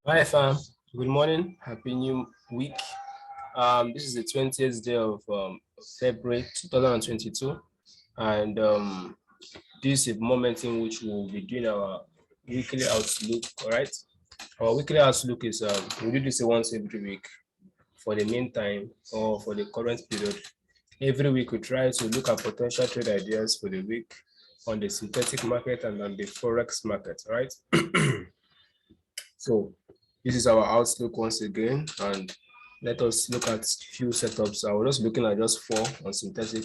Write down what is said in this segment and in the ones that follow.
Hi fam, good morning, happy new week. This is the 20th day of February 2022, and this is a moment in which we'll be doing our weekly outlook. All right, our weekly outlook is we do this once every week for the meantime or for the current period. Every week we try to look at potential trade ideas for the week on the synthetic market and on the forex market. All right. So this is our outlook once again, and let us look at few setups. I was just looking at just four on synthetic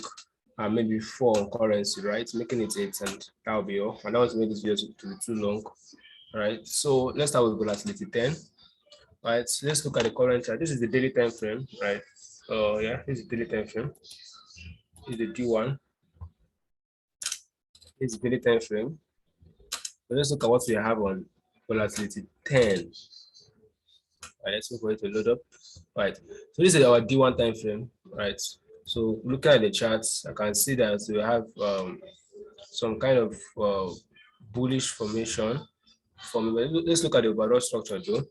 and maybe four on currency, right? Making it eight, and that'll be all. And that was made this video to be too long, right? So let's start with volatility 10, right? So let's look at the current chart. This is the daily time frame, right? So yeah, this is the daily time frame. This is the D1. This is the daily time frame. So let's look at what we have on volatility 10. Right, let's wait for it to load up. Right, so this is our D1 time frame, right? So looking at the charts, I can see that we have some kind of bullish formation. Let's look at the overall structure though.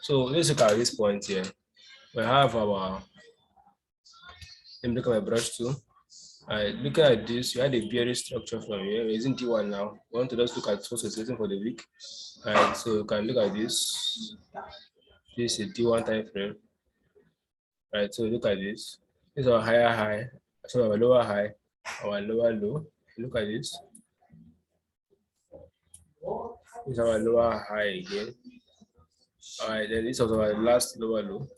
So let's look at this point here. We have our, let me look at my brush too. Looking at this, you had a bearish structure from here. We're using D1 now. We want to just look at what we're setting for the week. Right, so you can look at this. This is D1 time frame. Right, so look at this. This is our higher high, so our lower high, our lower low. Look at this. This is our lower high again. All right, then this was our last lower low.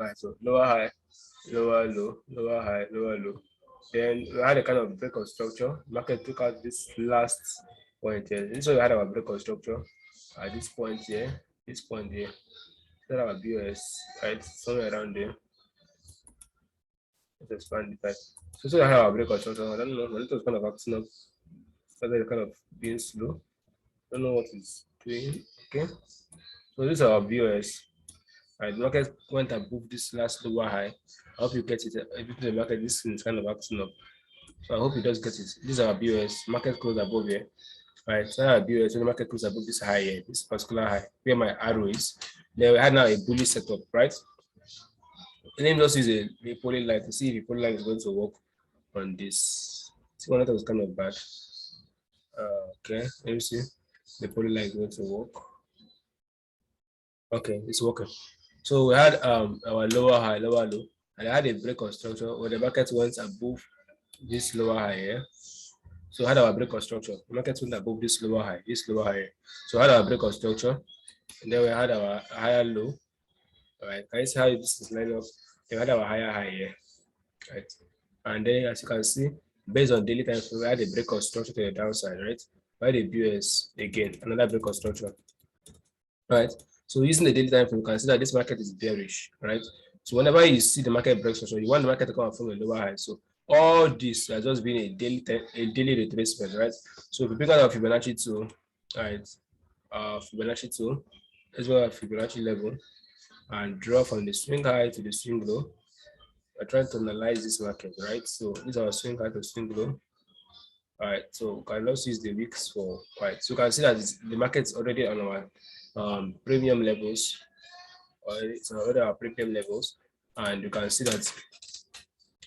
All right, so lower high, lower low, lower high, lower low. Then we had a kind of break of structure. Market took out this last point here. This is where we had our break of structure at this point here, this point here. That's our BOS, right? Somewhere around there. Let's expand the type. So I have our break of structure. I don't know, my little kind of acting up. Started kind of being slow. Don't know what it's doing. Okay. So this is our BOS. Right, the market went above this last lower high. I hope you get it. If you put the market, this is kind of acting up. So I hope you just get it. This is our BOS. Market closed above here. Right. So our BOS, when the market closed above this high here, this particular high, where my arrow is. Then we had now a bullish setup, right? And then just use a poly line to see if the poly line is going to work on this. See, one that was kind of bad. Okay, let me see. The poly line is going to work. Okay, it's working. So we had our lower high, lower low, and I had a break of structure where the market went above this lower high here. So we had our break of structure. The market went above this lower high, So we had our break of structure, and then we had our higher low. All right, can you see how this is lined up? We had our higher high here, right? And then as you can see, based on daily time frame, we had a break of structure to the downside, right? We had a BOS again, another break of structure, right? So using the daily time frame, you can see that this market is bearish, right? So whenever you see the market break structure, you want the market to come from a lower high. So all this has just been a daily retracement, right? So if you pick out a Fibonacci tool, right? Fibonacci tool, as well as Fibonacci level, and draw from the swing high to the swing low. We're trying to analyze this market, right? So this is our swing high to swing low. All right, so we can also use the weeks for right. So you can see that the market's already on our premium levels, or it's already our premium levels, and you can see that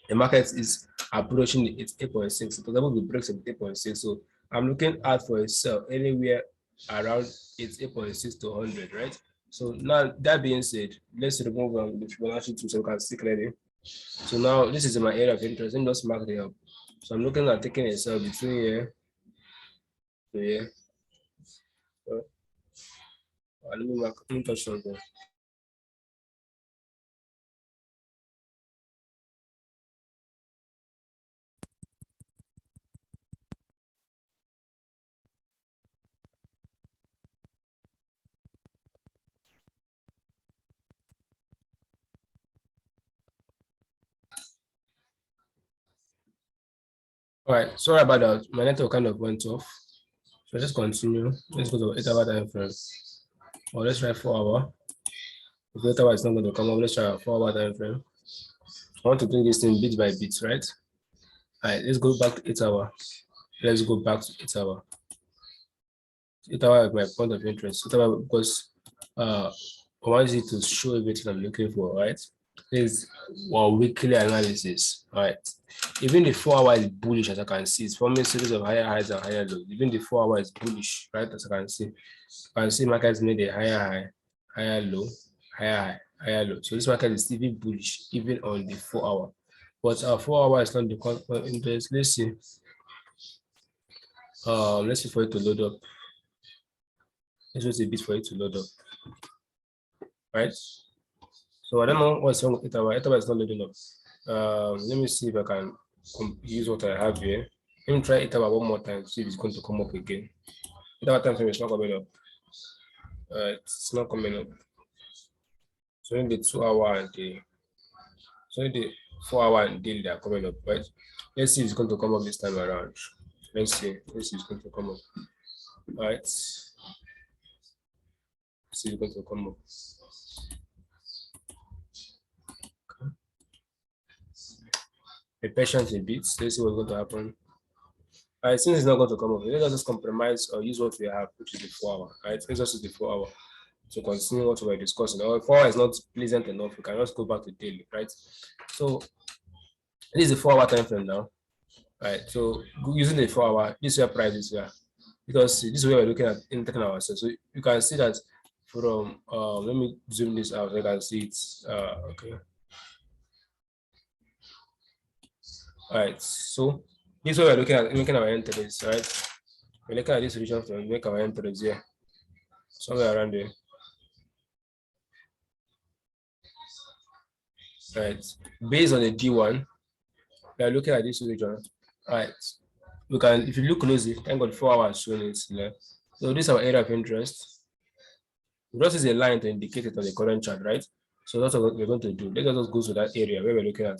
the market is approaching its 8.6. For example, the breaks at 8.6. So I'm looking out for a sell anywhere around its 8.6 to 100, right? So now that being said, let's remove the Fibonacci tool so we can see clearly. So now this is my area of interest. Let me just mark the up. So I'm looking at taking a sell between here to here. So, let me touch something. All right, sorry about that. My network kind of went off. So let's continue. Let's go to 8-hour time frame. Or let's try 4-hour. If 8-hour is not going to come up, let's try a 4-hour time frame. I want to do this thing bit by bit, right? All right, let's go back to 8-hour. Let's go back to 8-hour. Eight hour is my point of interest. 8 hour because I want you to show everything I'm looking for, right? This is our weekly analysis, right? Even the 4 hour is bullish, as I can see. It's forming a series of higher highs and higher lows. Even the 4 hour is bullish, right? As I can see. I can see markets made a higher high, higher low, higher high, higher low. So this market is still bullish even on the 4 hour. But our 4 hour is not the point of interest. Let's see. Let's see for it to load up. Let's wait a bit for it to load up. Right? So I don't know what's wrong with 8 hour. 8 hour is not loading up. Let me see if I can use what I have here. Let me try 8 hour one more time, see if it's going to come up again. 8 hour time frame is not coming up. It's not coming up. So in the 2 hour and the 4 hour and daily they are coming up, right? Let's see if it's going to come up this time around. Let's see if it's going to come up. All right. Let's see if it's going to come up. Be patient a bit. Let's see what's going to happen. All right, since it's not going to come up, let us just compromise or use what we have, which is the 4 hour. Right, let's just use the 4 hour to continue what we were discussing. Or if 4 hour is not pleasant enough, we can just go back to daily, right? So this is the 4 hour time frame now. Right, so using the 4 hour, this is where price is here, because this is where we're looking at in taking ourselves. So you can see that from let me zoom this out so you can see it's okay. All right, so this is what we're looking at making our entries, right? We're looking at this region to make our entries here, somewhere around there. Right, based on the D1, we are looking at this region. All right, we can, if you look closely, thank God 4 hours showing it there. So this is our area of interest. This is a line to indicate it on the current chart, right? So that's what we're going to do. Let us just go to that area where we're looking at.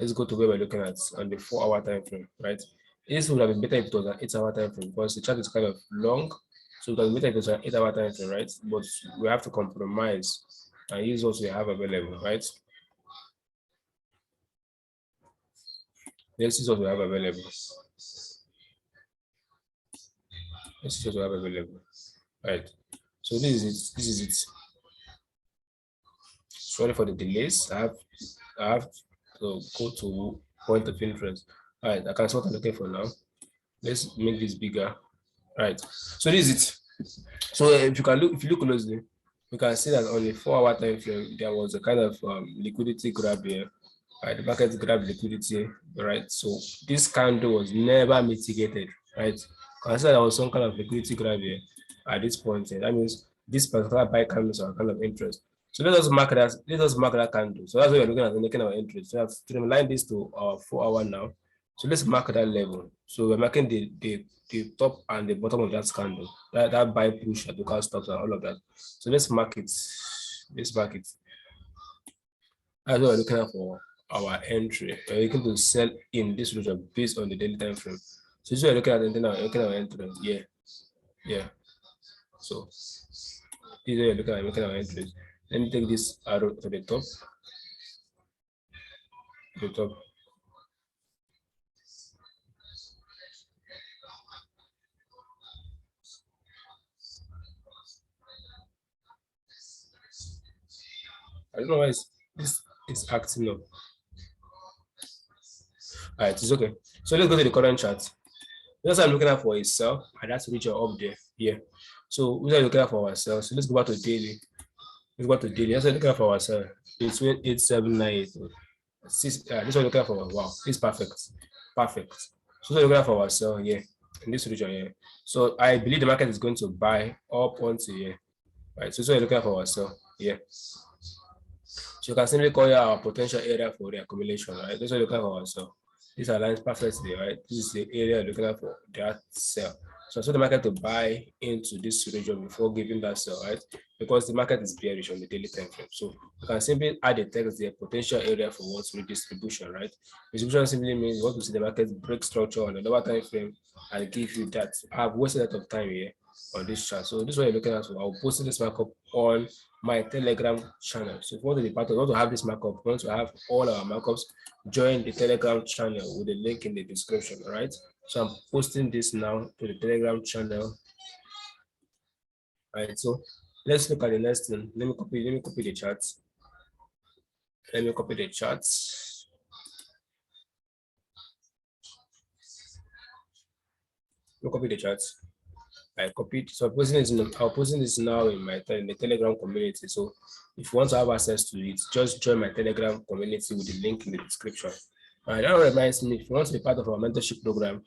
Let's go to where we're looking at on the 4 hour time frame, right? This would have been better if it was an 8 hour time frame because the chart is kind of long. So it would have been better if it was an 8 hour time frame, right? But we have to compromise and use what we have available, right? This is what we have available. This is what we have available, right? So this is it. This is it. Sorry for the delays. I have to go to point of interest. All right, I can see what I'm looking for now. Let's make this bigger. All right, so this is it. So if you look closely, you can see that on the 4 hour time frame, there was a kind of liquidity grab here. Right, the market grabbed liquidity, right? So this candle was never mitigated, right? Consider there was some kind of liquidity grab here at this point. That means this particular buy candles are kind of interest. So let us mark that candle. So that's what we're looking at making our interest. So I have streamlined this to our 4 hour now. So let's mark that level. So we're marking the top and the bottom of that candle, that buy push at local stops and all of that. So let's mark it. Let's mark it. That's what we're looking at for our entry. We're looking to sell in this region based on the daily time frame. So this is what we're looking at, and then we're looking at our entry. Yeah. So this is what we're looking at making our entries. Let me take this arrow to the top. The top. I don't know why this is acting up. All right, it's okay. So let's go to the current chart. That's what I'm looking at for a sell, and that's region up there. Yeah. So we're looking at for ourselves. So let's go back to daily. Let's go to daily. Let's look at for ourselves. Between 8798. This one looking at for, wow, it's perfect. Perfect. So we're looking at for ourselves here in this region here. So I believe the market is going to buy up onto here. Right. So we're looking at for ourselves here. So you can simply call it our potential area for the accumulation, right? That's what we're looking at for ourselves. This aligns perfectly, right? This is the area looking at for that sell. So I saw the market to buy into this region before giving that sell, right? Because the market is bearish on the daily time frame. So you can simply add the text there, potential area for what's redistribution, right? Distribution simply means what we see the market break structure on the lower time frame and give you that. I've wasted a lot of time here on this chart. So this is what you're looking at. So I'll post this markup on my Telegram channel. So if you want to be part of, want to have this markup, want to have all our markups, join the Telegram channel with the link in the description. All right. So I'm posting this now to the Telegram channel. Right, so let's look at the next thing. Let me copy the charts. Let me copy the charts. Let me copy the charts. I copied. So I'm posting this now in my in the Telegram community. So if you want to have access to it, just join my Telegram community with the link in the description. And that reminds me, if you want to be part of our mentorship program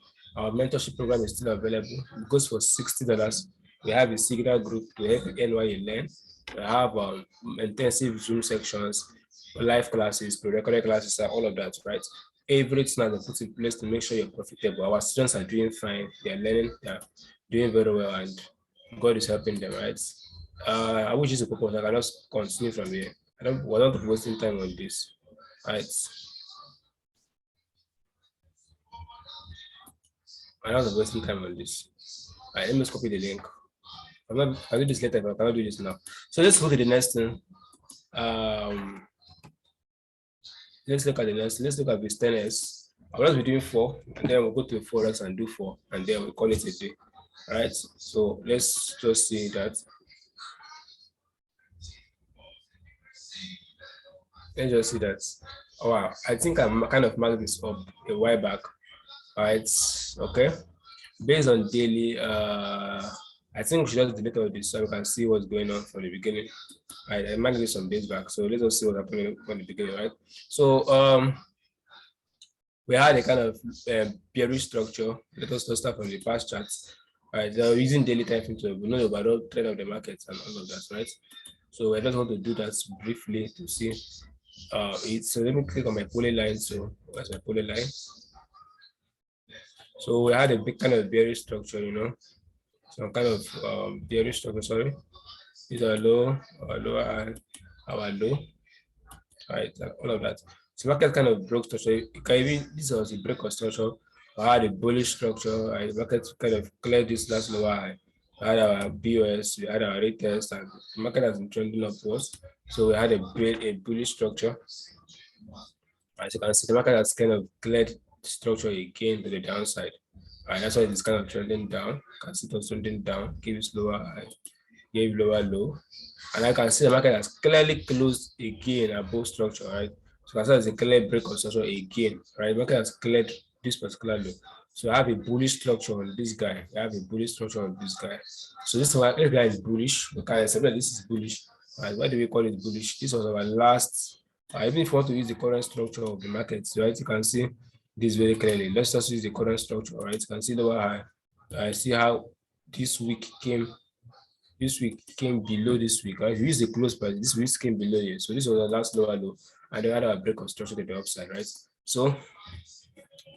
is still available. It goes for $60. We have a Signal group to help you learn what you learn. We have intensive Zoom sections, live classes, pre-recorded classes, and all of that, right? Everything has been put in place to make sure you're profitable. Our students are doing fine. They're learning. They're doing very well, and God is helping them, right? I wish it's a purpose. I can just continue from here. We're not wasting time on this, right? I'm not wasting time on this. All right, let me just copy the link. I'll do this later, but I cannot do this now. So let's go to the next thing. Um, let's look at the next. Let's look at this 10s. I'll just be doing 4, and then we'll go to the forex and do 4, and then we'll call it a day. All right. So let's just see that. Let's just see that. Oh, wow, I think I'm kind of marked this up a while back. All right. Okay. Based on daily, I think we should just delete all this so we can see what's going on from the beginning. All right, I marked this some days back. So let's just see what's happening from the beginning, right? So we had a kind of bearish structure. Let us start from the past charts. All right, they're using daily time frame to know the overall trend of the markets and all of that, right? So I just want to do that briefly to see it. So let me click on my polyline. So that's my polyline. So we had a big kind of bearish structure, some kind of bearish structure. Sorry, these are low, our lower high, our low, right? All of that. So market kind of broke structure. This was a break of structure. We had a bullish structure. Right? Market kind of cleared this last lower high. We had our BOS, we had our retest, and the market has been trending upwards. So we had a bullish structure. As you can see, the market has kind of cleared structure again to the downside. And that's why it's kind of trending down. You can see it was trending down, give it lower high, gave lower low. And I can see the market has clearly closed again above structure, right? So I said it's a clear break of structure again, right? Market has cleared this particular low. So I have a bullish structure on this guy. I have a bullish structure on this guy. So this guy is bullish. We can accept that this is bullish. Right? Why do we call it bullish? This was our last. Even if you want to use the current structure of the market, right? You can see this very clearly. Let's just use the current structure, right? You can see lower high. I see how this week came below this week, right? If you use the close price, this week came below here. So this was the last lower low, and then had a break of structure to the upside, right? So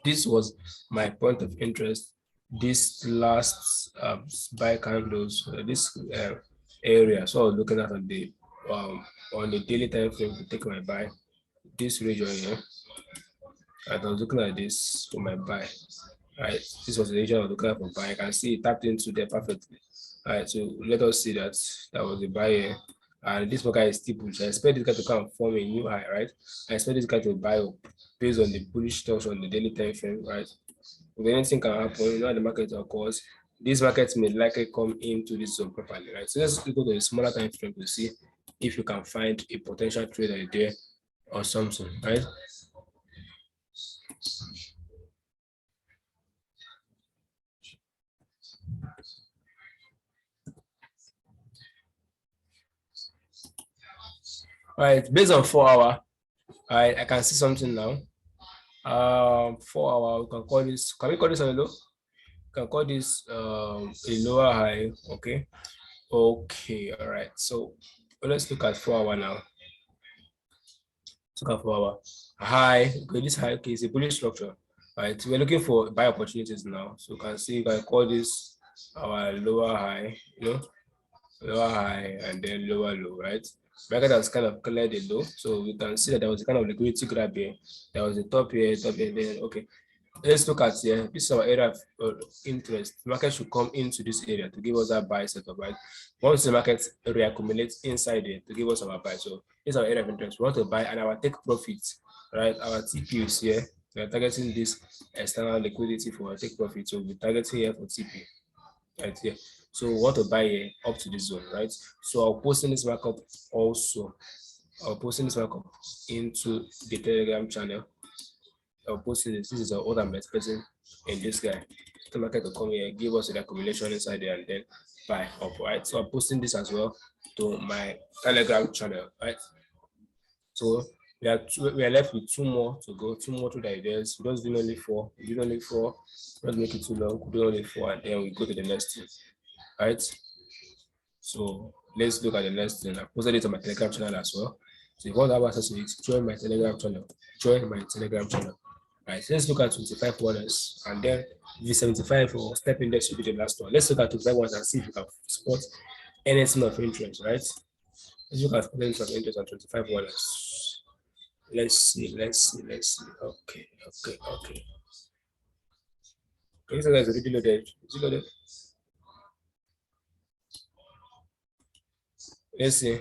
this was my point of interest. This last buy candles, this area. So I was looking at on the daily time frame to take my buy. This region here, and I was looking at this for my buy. Right, this was the region I was looking at for buy. I can see it tapped into there perfectly. All right, so let us see that was the buy here. And this guy is still bullish. I expect this guy to come form a new high, right? I expect this guy to buy up based on the bullish stocks on the daily time frame, right? If anything can happen, the market occurs, this market may likely come into this zone properly, right? So let's go to a smaller time frame to see if you can find a potential trader there or something, right? All right, based on 4 hour, I can see something now. 4 hour, we can call this, can we call this a low? Can call this a lower high. Okay. All right. So let's look at 4 hour now. Let's look at 4 hour high. Okay, this high, okay, is a bullish structure. All right, we're looking for buy opportunities now. So you can see, you can call this our lower high, lower high and then lower low, right? Market has kind of cleared the low, so we can see that there was a kind of liquidity grab here. There was a top here, then okay. Let's look at here. This is our area of interest. The market should come into this area to give us that buy setup, right? Once the market reaccumulates inside it to give us our buy. So this is our area of interest. We want to buy and our take profits, right? Our TP is here. We are targeting this external liquidity for our take profit. So we're targeting here for TP, right here. So we want to buy here up to this zone, right? So I'll post in this markup also. I'll post in this markup into the Telegram channel. I'll post this. This is what I'm expecting in this guy. The market to come here, give us the accumulation inside there, and then buy up, right? So I'm posting this as well to my Telegram channel, right? So we are left with two more to go, two more to the ideas. We just do only four. We do only four. Don't make it too long. We do only four, and then we go to the next thing, right? So let's look at the next thing. I posted it on my Telegram channel as well. So if you want to have access to it, join my Telegram channel. Join my Telegram channel. Right, so let's look at 25 orders, and then the 75 or step index should be the last one. Let's look at 25 ones and see if you can spot anything of interest, right? Let's look at anything of interest on 25 orders. Let's see. Okay. This guy is already loaded. Is it loaded? Let's see.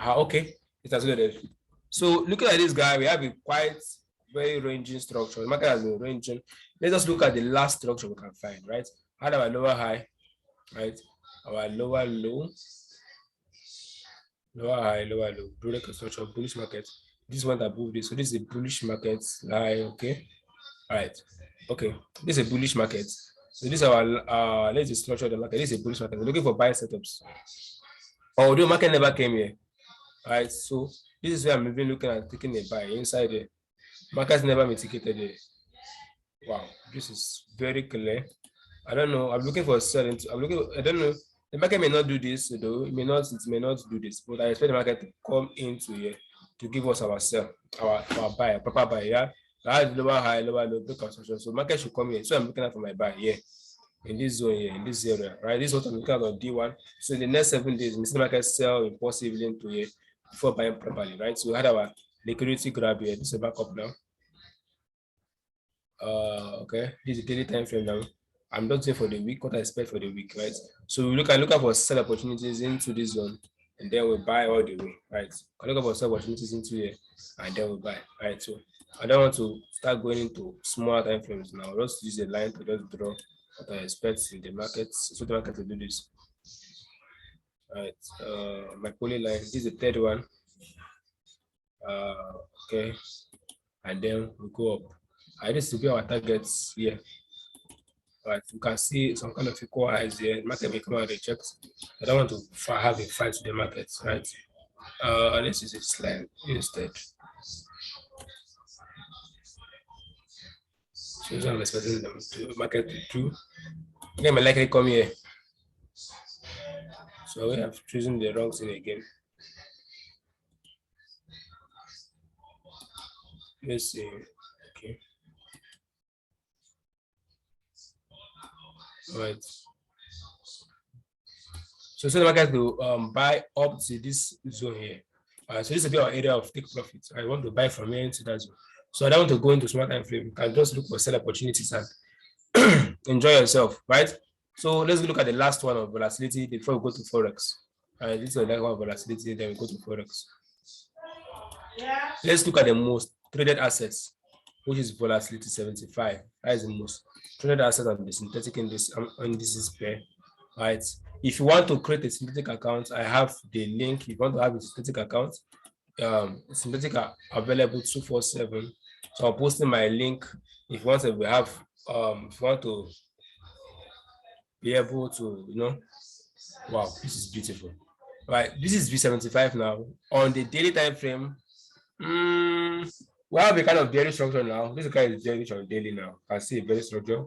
Okay, it has loaded. So looking at this guy, we have a quite very ranging structure. The market has been ranging. Let's just look at the last structure we can find, right? Had our lower high, right? Our lower low, lower high, lower low, broad construction, bullish market. This one above this. So this is a bullish market line, okay? All right. Okay. This is a bullish market. So this is our let's just structure the market. This is a bullish market. We're looking for buy setups. Although market never came here. All right. So this is where I'm even looking at taking a buy inside there. Markets never mitigated it. Wow, this is very clear. I don't know. I'm looking for a sell. I don't know. The market may not do this, though. It may not do this. But I expect the market to come into here to give us our sell, our buy, proper buy. Yeah, that's lower high, lower low, big construction. So market should come here. So I'm looking at for my buy here in this zone here, in this area, right? This is what I'm looking at on D1. So in the next 7 days, we see the market sell impulsively into here before buying properly, right? So we had our liquidity grab here. This is a backup now. Okay, this is the daily time frame now. I'm not saying for the week, what I expect for the week, right? So we look for sell opportunities into this zone, and then we buy all the way, right? I look for sell opportunities into here, and then we buy, right? So I don't want to start going into smaller time frames now. I'll just use a line to just draw what I expect in the market, so the market to do this. Right, my poly line, this is the third one. Okay, and then we go up. This will be our targets here. Right, you can see some kind of equal highs here. Market may come out reject. I don't want to have a fight with the market, right? Let's use a slide instead. So I'm expecting them to market to do. Again, may likely come here. So we have chosen the wrong thing again. Let's see. Okay. All right. So the market to buy up to this zone here. So this will be our area of take profits. I want to buy from here into that zone. So I don't want to go into small time frame. You can just look for sell opportunities and enjoy yourself, right? So let's look at the last one of volatility before we go to forex. All right, this is the last one of volatility. Then we go to forex. Yeah. Let's look at the most traded assets, which is volatility 75. That is the most traded asset on the synthetic indices pair, right? If you want to create a synthetic account, I have the link. If you want to have a synthetic account, synthetic are available 247. So I'm posting my link. If you want to have, if you want to be able to, wow, this is beautiful. Right, this is V75 now. On the daily time frame, we have a kind of daily structure now. This guy is very on daily now. I see a very structure.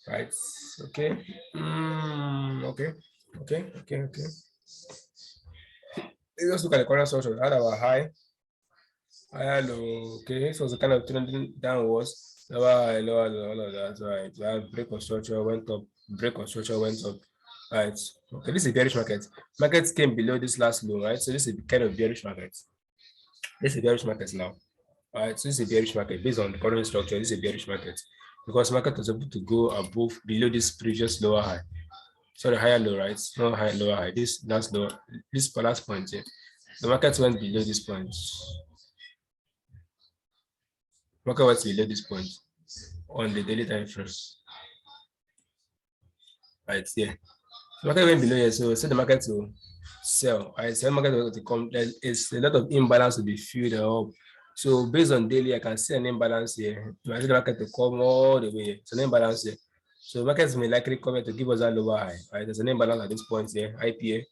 Right. Okay. Okay. Let's look at the corner structure. Had our high. Hello. Okay. So it's kind of trending downwards. Lower, all of that. Right. We have break of structure went up. Break of structure went up. Right. Okay. This is a bearish market. Markets came below this last low, right? So this is kind of bearish market. This is a bearish market now. All right. So this is a bearish market based on the current structure. This is a bearish market because market was able to go above below this previous lower high. Sorry, higher low, right? No high, lower high. This last low, this last point here. The market went below this point. Market went below this point on the daily time frame. Right here. The market went below here, so the market to sell. I said market to come. There is a lot of imbalance to be filled up. So based on daily, I can see an imbalance here. I see the market to come all the way here. It's an imbalance here. So markets may likely come here to give us a lower high. Right, there's an imbalance at this point here. IPA.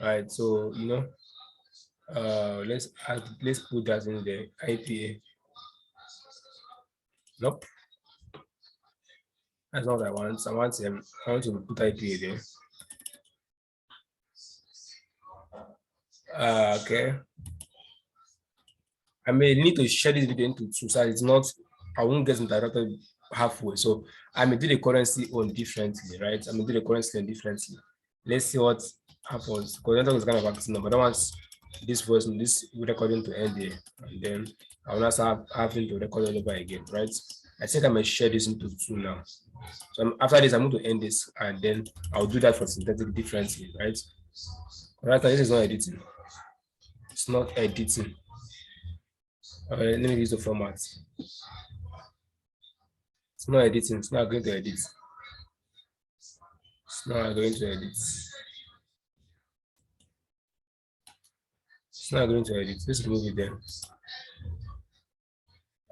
All right, so let's put that in the IPA. Nope, that's not what I want. I want to put IPA there. Okay. I may need to share this video into two so it's not, I won't get interrupted halfway. So I may do the currency on differently, right? I may do the currency on differently. Let's see what happens. Because network is kind of acting, but I don't want this recording to end here. And then I will also have having to record all over again, right? I think I may share this into two now. So after this, I'm going to end this and then I'll do that for synthetic differently, right? Right now, this is not editing. It's not editing. Let me use the format. It's not editing. It's not going to edit. It's not going to edit. It's not going to edit. Let's remove it then.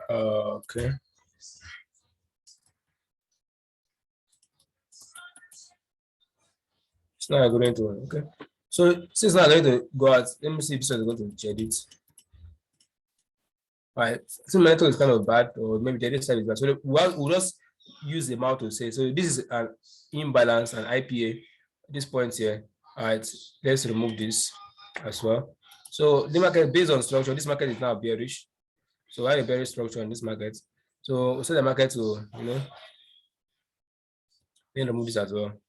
Okay. It's not going to. Okay. So since it's not going to go out, let me see if this is going to edit. Right, so my network is kind of bad, or maybe the other side is bad. So we'll just use the amount to say. So this is an imbalance, an IPA. This point here. All right, let's remove this as well. So the market based on structure, this market is now bearish. So I have a bearish structure in this market. So the market will, then remove this as well.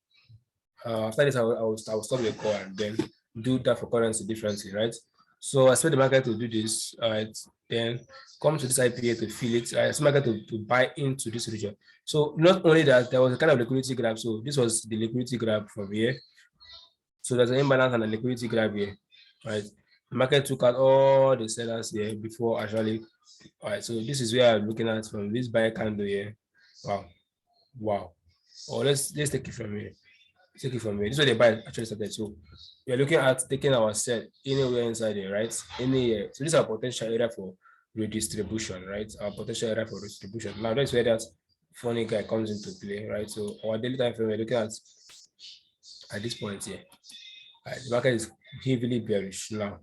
After this, I will stop the call and then do that for currency differently, right? So I expect the market to do this, right? Then come to this IPA to fill it. I expect market to buy into this region. So not only that, there was a kind of liquidity grab. So this was the liquidity grab from here. So there's an imbalance and a liquidity grab here, right? The market took out all the sellers here before actually. All right, so this is where I'm looking at from this buy candle here. Wow. Oh, let's take it from here. Take it from here. This is where the buy actually started. So we are looking at taking our sell anywhere inside here, right? Anywhere. So this is our potential area for redistribution, right? Our potential area for redistribution. Now that's where that funny guy comes into play, right? So our daily time frame we're looking at this point here. Right, the market is heavily bearish now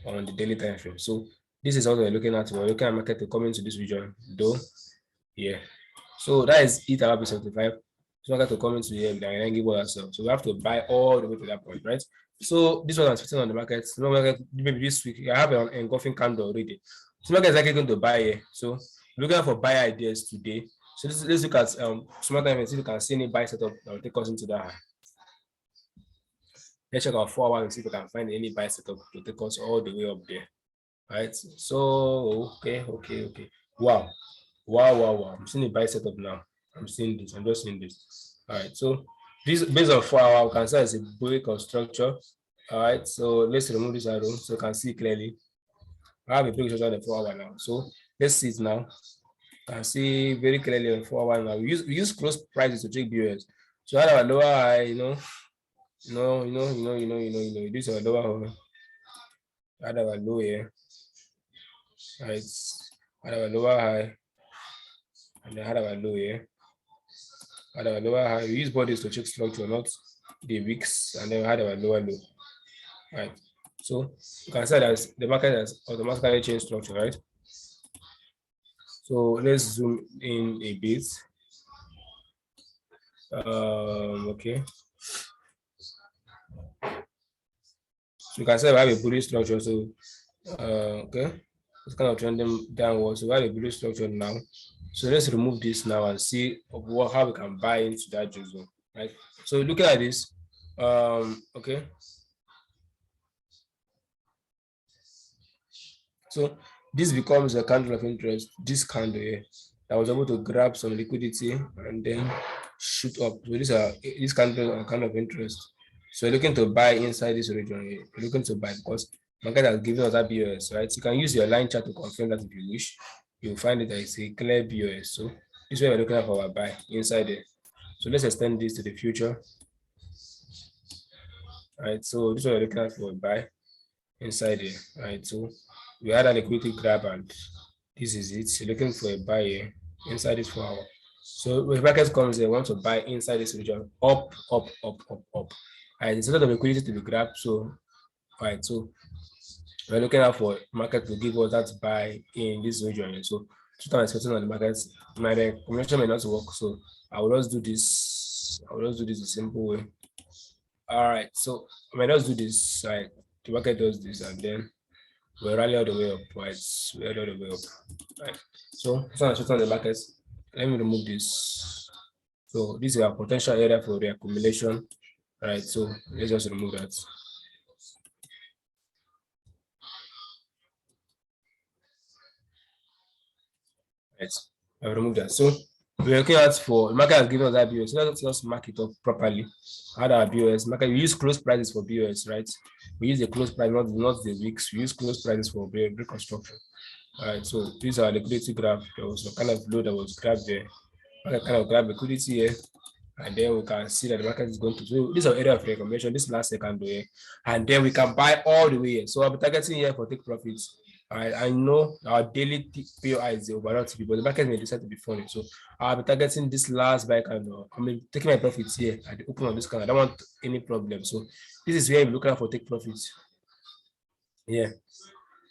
on the daily time frame. So this is what we're looking at. We're looking at market to come into this region, though. Yeah. So that is it about 75. So market to come into here and then give us ourselves. So we have to buy all the way to that point, right? So this was I'm expecting on the market. So market maybe this week I have an engulfing candle already. So market is likely going to buy here. So looking for buy ideas today. So let's look at smart time and see if you can see any buy setup that will take us into that high. Let's check our 4 hours and see if we can find any buy setup to take us all the way up there. Right. So okay. Wow. I'm seeing a buy setup now. I'm seeing this. I'm just seeing this. All right. So this based on 4 hours, we can see as a break of structure. All right. So let's remove this arrow so you can see clearly. I have a break structure on the 4 hour now. So let's see it now. I can see very clearly on 4 hours now. We use close prices to check BOS. So I have a lower high, this is a lower high. I have a low here. Right. I have a lower high. And then I have a low here. I have a lower high. We use bodies to check structure, not the wicks, and then we had our lower low. Right. So you can see that the market has automatically changed structure, right? So let's zoom in a bit. Okay. So you can see we have a bullish structure. So okay, it's kind of trending downwards. So we have a bullish structure now. So let's remove this now and see how we can buy into that zone, right? So looking at this, okay. So this becomes a candle of interest. This candle here that was able to grab some liquidity and then shoot up. So this candle are kind of interest. So you're looking to buy inside this region here. You're looking to buy because market has given us that BOS, right? So you can use your line chart to confirm that if you wish. You'll find it that it's a clear BOS. So this is where we're looking at for our buy inside there. So let's extend this to the future. right? So this one we're looking at for buy inside here, right? So we had a liquidity grab and this is it. You're looking for a buy here inside this 4 hour. So when the market comes, they want to buy inside this region, up, up, up, up, up. And it's a lot of liquidity to be grabbed. So, right, so we're looking out for market to give us that buy in this region. So, what I'm expecting on the market, my recommendation may not work. So, I will just do this. I will just do this the simple way. All right, so I may just do this. Right, the market does this, and then we rally all the way up. Right, we rally all the way up. Right, so I'm expecting on the market. Let me remove this. So this is our potential area for reaccumulation, right? So let's just remove that. Right, I've removed that. So we're looking at for the market has given us that BOS. So let's just mark it up properly. Add our BOS market. We use close prices for BOS, right? We use the close price, not the weeks. We use close prices for reconstruction. All right, so these are liquidity graph. There was a kind of low that was grabbed there. I kind of grab liquidity here, and then we can see that the market is going to. So this is our area of recommendation. This last second here, and then we can buy all the way here. So I'll be targeting here for take profits. All right, I know our daily POI is the overall TP, but the market may decide to be funny. So I'll be targeting this last buy candle. I mean, taking my profits here at the open of this candle. I don't want any problem. So this is where we're looking for take profits. Yeah,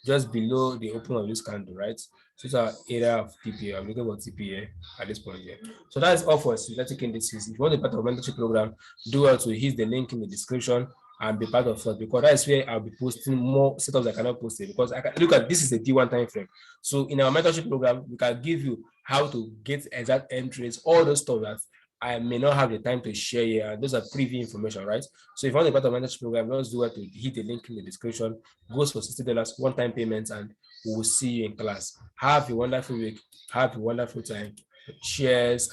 just below the open of this candle, right? So it's our area of TP. I'm looking for TP at this point here. So that's all for synthetic indices. If you want to be part of mentorship program, do well to hit the link in the description and be part of it, because that's where I'll be posting more setups I cannot post it, because I can look at this is a D1 time frame. So in our mentorship program, we can give you how to get exact entries, all those stuff that I may not have the time to share here. And those are preview information, right? So if you want to be part of mentorship program, just do it to hit the link in the description. Goes for $60 one-time payments, and we will see you in class. Have a wonderful week. Have a wonderful time. Cheers.